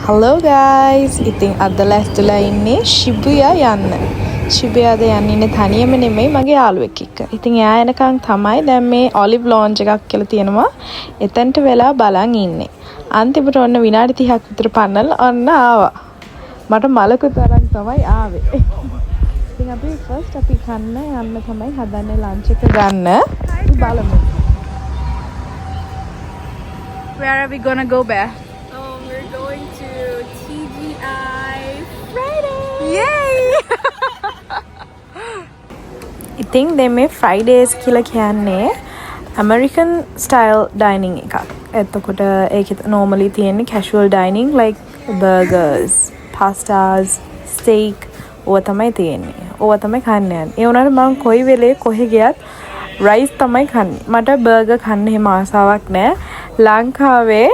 Hello guys. ඉතින් අද ලැස්තිලා ඉන්නේ Shibuya යන්න. Shibuyaද යන්නේ ඉන්නේ තනියම නෙමෙයි මගේ යාළුවෙක් එක්ක. ඉතින් එයා එනකන් තමයි දැන් මේ Olive Lounge එකක් කියලා තියෙනවා. එතනට වෙලා බලන් ඉන්නේ. අන්තිමට ඔන්න විනාඩි 30ක් විතර පන්නලා ඔන්න ආවා. මට මලකුත් අරන් තමයි ආවේ. ඉතින් අපි ෆස්ට් අපි කන්න යන්න තමයි හදන්නේ ලන්ච් එක ගන්න. බලමු. Where are we gonna go back? We're going to TGI Friday. Yay! ඉතින් දැන් මේ Fridays කියලා කියන්නේ American style dining එකක්. එතකොට ඒකේ normally තියෙන්නේ casual dining like burgers, pastas, steak ඕවා තමයි තියෙන්නේ. ඕවා තමයි කන්නේ. ඒ වුණාට මම කොයි වෙලේ කොහෙ ගියත් rice තමයි කන්නේ. මට burger කන්න එහෙම ආසාවක් නැහැ. ලංකාවේ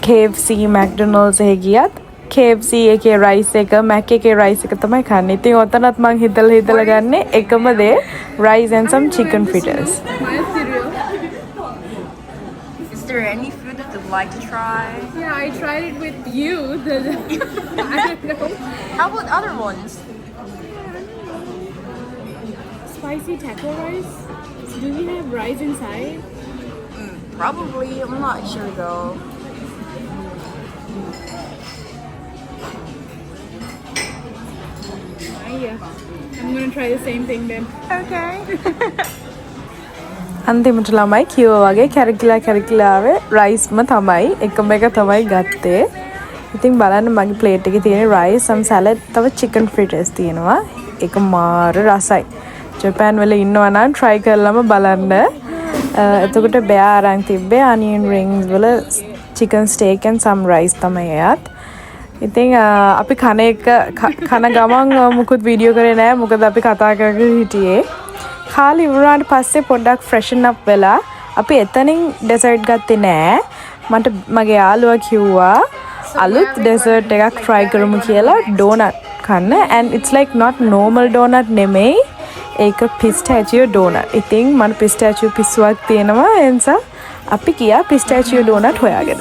KFC, McDonald's එකේ ගියත් KFC එකේ rice එක, Mac එකේ rice එක තමයි කන්නේ. ඉතින් ඔතනත් මං හිතලා ගන්නේ එකම දේ rice and some chicken fritters. Is there any food that you'd like to try? Yeah, I tried it with you. I don't know. How about other ones? Spicy taco rice. Do we have rice inside? Probably. I'm not sure though. Yeah. I'm gonna try the same thing then. Okay. අන්තිමට ළමයි කිව්වා වගේ කැරකිලා ආවේ rice ම තමයි. එකම එක තමයි ගත්තේ. ඉතින් බලන්න මගේ plate එකේ තියෙන rice, some salad, තව chicken fritters තියෙනවා. ඒක මාර රසයි. ජපාන් වල ඉන්නවා නම් try කරලාම බලන්න. එතකොට බෑ අරන් තිබ්බේ onion rings වල chicken steak and some rice තමයි එයත්. ඉතින් අපි කන ගමන් මුකුත් වීඩියෝ කරේ නෑ මොකද අපි කතා කරගෙන හිටියේ. කාලේ ඉවරනාට පස්සේ පොඩ්ඩක් freshen up වෙලා අපි එතනින් dessert ගත්තේ නෑ. මට මගේ යාළුවා කිව්වා අලුත් dessert එකක් try කරමු කියලා donut කන්න and it's like not normal donut නෙමෙයි. ඒක pistachio donut. ඉතින් මට pistachio පිස්සුවක් තියෙනවා ඒ නිසා අපි ගියා pistachio donut හොයාගෙන.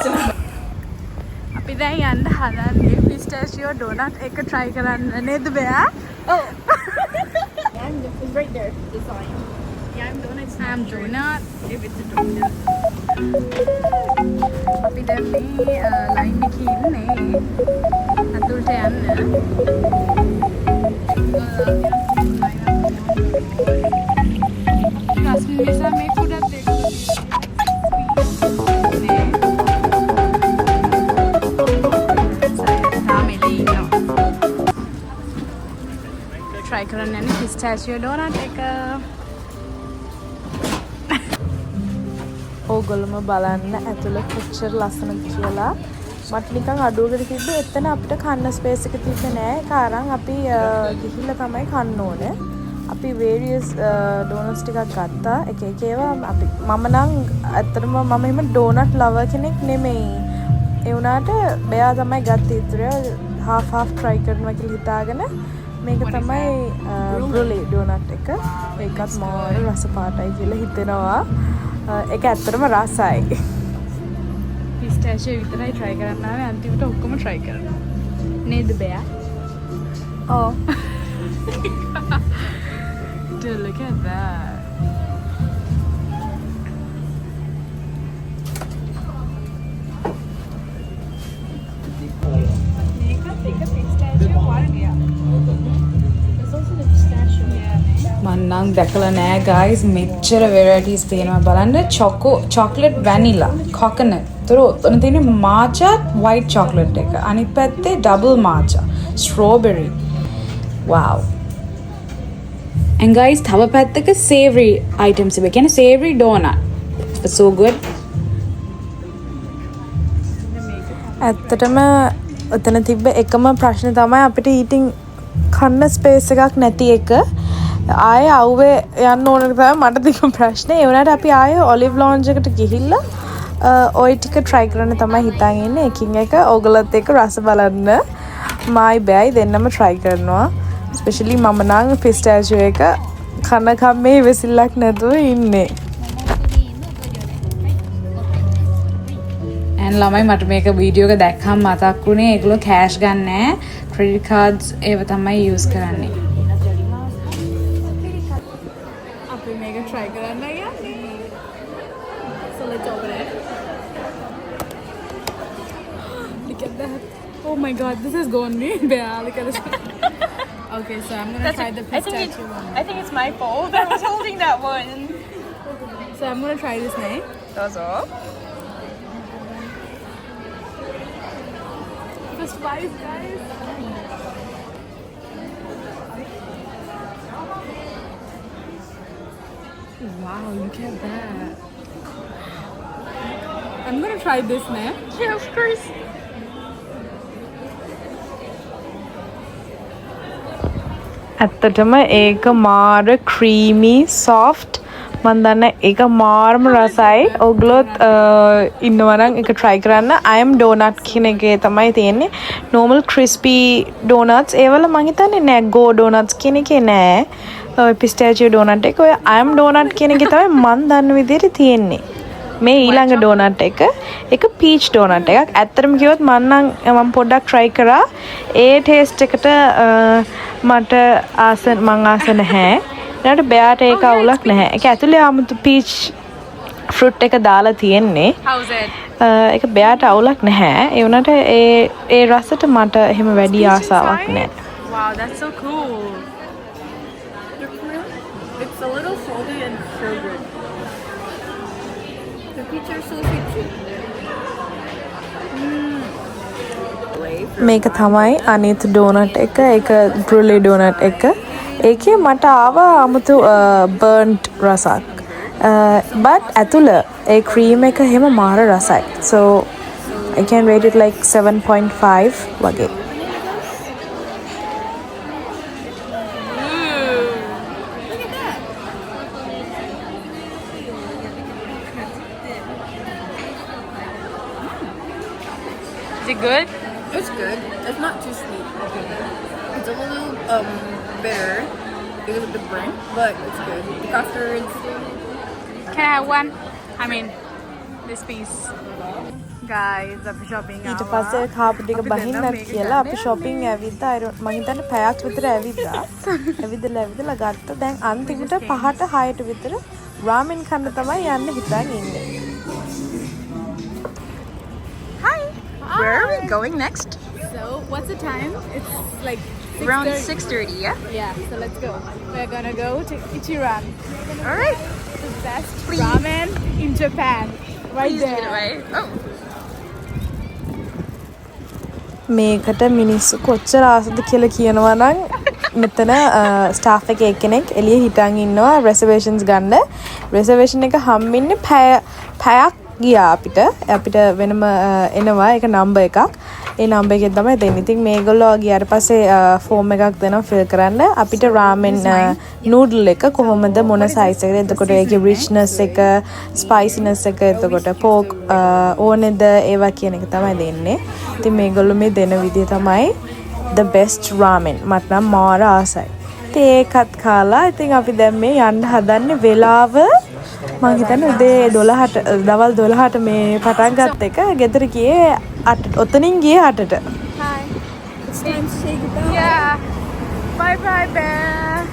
අපි දැන් යන්න හදන්නේ pistachio donut එක try කරන්න නේද බෑ? Oh. It's right there. The sign. Yeah, I'm donut. I'm donut. If it's a donut. අපි දැන් මේ ලයින් එකේ ඉන්නේ. අතුල්ට යන්න. Rasmisa may food at there. try කරන්න යන්නේ pistachio donut එක. ඕගොල්ලොම බලන්න ඇතුළ කොච්චර ලස්සනද කියලා. මට නිකන් අඩුවකට තිබ්බේ එතන අපිට කන්න ස්පේස් එක තිබ්බේ නෑ. ඒක අරන් අපි ගිහිල්ලා තමයි කන්න ඕනේ. අපි various donuts ටිකක් ගත්තා. එක ඒවා අපි මම නම් ඇත්තටම මම එහෙම donut lover කෙනෙක් නෙමෙයි. ඒ වුණාට බයා තමයි ගත්තේ ඉතුරු half try කරනවා කියලා හිතාගෙන මේක තමයි brulee donut එක. ඒකත් මාර රස පාටයි කියලා හිතෙනවා. ඒක ඇත්තටම රසයි. pistachio විතරයි try කරන්න ආවේ අන්තිමට ඔක්කොම try කරනවා. නේද බෑ? Oh. Dude, look at that. මන්නම් දැකලා නෑ guys මෙච්චර varieties තියෙනවා බලන්න chocolate vanilla coconut උතන තියෙන matcha white chocolate එක අනිත් පැත්තේ double matcha strawberry wow and guys තව පැත්තක savory items එක කියන්නේ savory donut it's so good ඇත්තටම උතන තිබ්බ එකම ප්‍රශ්නේ තමයි අපිට eating කන්න ස්පේස් එකක් නැති එක ආයේ අවුවේ යන්න ඕන එක තමයි මට තිබුණ ප්‍රශ්නේ. ඒ වුණාට අපි ආයේ Olive Lounge එකට ගිහිල්ලා ওই ටික try කරන්න තමයි හිතාගෙන ඉන්නේ. එකින් එක ඕගලත් එක්ක රස බලන්න. මායි බෑයි දෙන්නම try කරනවා. especially මම නම් pistachio එක කන කම්මේ ඉවසිල්ලක් නැතුව ඉන්නේ. දැන් ළමයි මට මේක වීඩියෝ එක දැක්කම මතක් වුණේ ඒගොල්ලෝ කෑෂ් ගන්න නැහැ. ක්‍රෙඩිට් කාඩ්ස් ඒව තමයි යූස් කරන්නේ. අපි මේක try කරන්න යන්නේ. So let's open it. Look at that. Oh my god, this is gone me. Yeah, look at this. Okay, so I'm gonna try the pistachio one. I think it's my fault. I was holding that one. So I'm gonna try this now. Also. The spice, guys. Wow, look at that. I'm gonna try this now. Yeah, of course. ඇත්තටම ඒක මාර ක්‍රීමි soft මන් දන්න ඒක මාරම රසයි ඔගලොත් ඉන්නවනම් එක try කරන්න I am donut කියන එකේ තමයි තියෙන්නේ normal crispy donuts ඒවල මං හිතන්නේ නෑ go donuts කියන එකේ නෑ ඔය pistachio donut එක ඔය I am donut කියන එකේ තමයි මන් දන්න විදිහට තියෙන්නේ මේ ඊළඟ donut එක peach donut එකක් ඇත්තටම කිව්වොත් මම පොඩ්ඩක් try කරා ඒ taste එකට මට මං ආස නැහැ ඊට බෑට ඒක අවුලක් නැහැ ඒක ඇතුලේ 아무තු peach fruit එක දාලා තියෙන්නේ How's it? ඒක බෑට අවුලක් නැහැ ඒ වුණාට ඒ රසට මට එහෙම වැඩි ආසාවක් නැහැ Wow, that's so cool. It's a little salty and so good. The peach are so sweet too. මේක තමයි අනිත් ඩෝනට් එක ඒක බ්‍රුලි ඩෝනට් එක ඒකේ මට ආවා 아무තු බර්න්ට් රසක් but ඇතුළ ඒ ක්‍රීම් එක හැම මාර රසයි so I can rate it like 7.5 වගේ Is it good? It's good. It's not too sweet. It's a little bitter because of the burn, but it's good. The custards. Can I have one? I mean, this piece. Guys, අපි shopping ඊට පස්සේ කාපු ටික බහින්නත් කියලා අපි shopping ඇවිද්දා මම හිතන්නේ පැයක් විතර ඇවිද්දා ඇවිදලා ගත්තා දැන් අන්තිමට 5ට 6ට විතර රාමෙන් කන්න තමයි යන්න හිතන් ඉන්නේ Where are we going next? So what's the time? It's like 6:30. Around 6:30, yeah? Yeah, so let's go. We're gonna go to Ichiran. All right. The best ramen in Japan. Right Please there. take it away. Oh. මේකට මිනිස්සු කොච්චර ආසද කියලා කියනවා නම් මෙතන staff එකේ එක්කෙනෙක් එළිය හිටන් ඉන්නවා රෙසර්වේෂන්ස් ගන්න රෙසර්වේෂන් එක හම්බෙන්නේ පැයක් ගියා අපිට වෙනම එනවා ඒක නම්බර් එකක් ඒ නම්බර් එකෙන් තමයි දෙන්නේ. ඉතින් මේගොල්ලෝ ගියාට පස්සේ ෆෝම් එකක් දෙනවා ෆිල් කරන්න. අපිට රාමෙන් නූඩල් එක කොහොමද මොන සයිස් එකද එතකොට ඒකේ රිච්නස් එක ස්පයිසිනස් එක එතකොට පෝක් ඕනේද ඒවා කියන එක තමයි දෙන්නේ. ඉතින් මේගොල්ලෝ මේ දෙන විදිය තමයි the best ramen. මට නම් මාර ආසයි. ඉතින් ඒකත් කාලා ඉතින් අපි දැන් මේ යන්න හදන්නේ වෙලාව මම හිතන්නේ උදේ 12ට දවල් 12ට මේ පටන් ගත්ත එක ගෙදර ගියේ 8 ඔතනින් ගියේ 8ට. Hi. It's time to say goodbye. Yeah. Bye bye, Bear.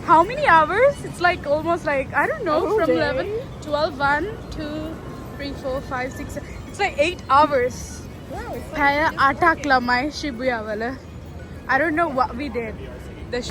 How many hours? It's like almost like, I don't know, from 11, 12, 1, 2, 3, 4, 5, 6, 7. It's like 8 hours. Paya atak lamai Shibuya wala. I don't know what we did. The